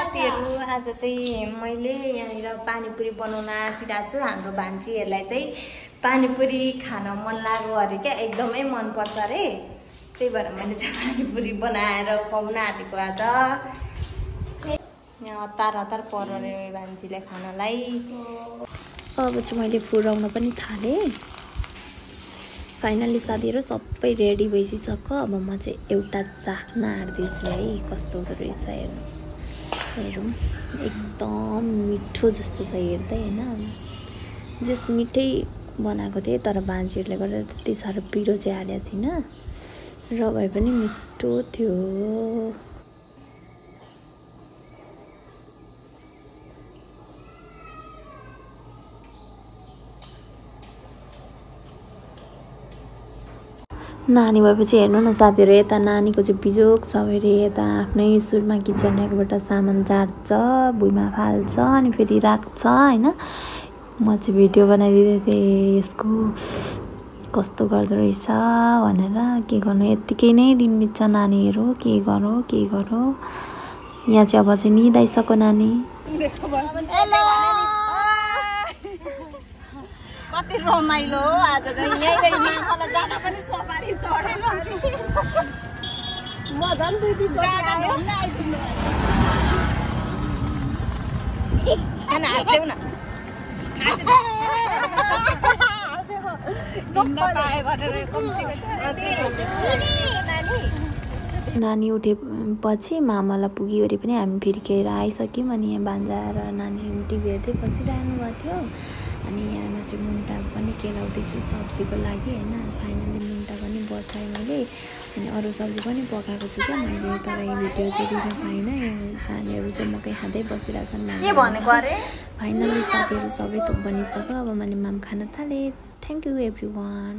साथीहरु आज चाहिँ मैले यहाँनिर पानीपुरी बनाउन आँटिरहेको छु। हाम्रो भान्जीहरुलाई चाहिँ पानीपुरी खान मन लाग्यो अरे क्या, एकदमै मन पर्छ अरे। त्यही भएर मैले चाहिँ पानीपुरी बनाएर खुवाउन आँटेको आज। यहाँ हतार पर्यो अरे भान्जीलाई खानलाई। अब चाहिँ मैले फुराउन पनि थालेँ। फाइनली साथीहरु सबै रेडी भइसक्यो। अब म चाहिँ एउटा चाख्न आँट्दैछु है, कस्तो हुँदो रहेछ हेरौँ। एकदम मिठो जस्तो छ हेर्दै हैन। जस मिठै बनाएको थिएँ तर भान्जीहरुले गर्दा त्यति साह्रो पिरो चाहिँ हालेको थिइनँ र भए पनि मिठो थियो। नानी भएपछि हेर्नु न साथीहरु, यता नानीको चाहिँ बिजोग छ अरे। यता आफ्नै सुरमा किचन र्याकबाट सामान झार्छ, भुइँमा फाल्छ अनि फेरि राख्छ हैन। म चाहिँ भिडियो बनाइदिँदै थिएँ यसको कस्तो गर्दो रहेछ भनेर। के गर्नु, यतिकै नै दिन बित्छ नानीहरु, के गरौँ। यहाँ चाहिँ अब चाहिँ निदाइसक्यो नानी। कति रमाइलो हो आज त। यहीँ मलाई जाँदा पनि सवारी चढेन म झन् 2-3 चढेर आइपुग्नु भयो। खाना हाँस्देऊ न। नानी उठेपछि मामालाई पुगिवरी पनि हामी फिर्केर आइसक्यौँ। अनि यहाँ भान्जा र नानी टिभी हेर्दै बसिरहनु भएको थियो। अनि यहाँ चाहिँ मुन्टा पनि केलाउँदैछु सब्जीको लागि हैन। फाइनली मुन्टा पनि बसाएँ मैले। अनि अरू सब्जी पनि पकाएको छु क्या मैले, तर यो भिडियो चाहिँ दिन पाइनँ। नानीहरू चाहिँ मकै खाँदै बसिरहेछन्। के भनेको अरे? फाइनली साथीहरू सबै थोक बनिसक्यो। अब मैले माम खान थालेँ। Thank you everyone.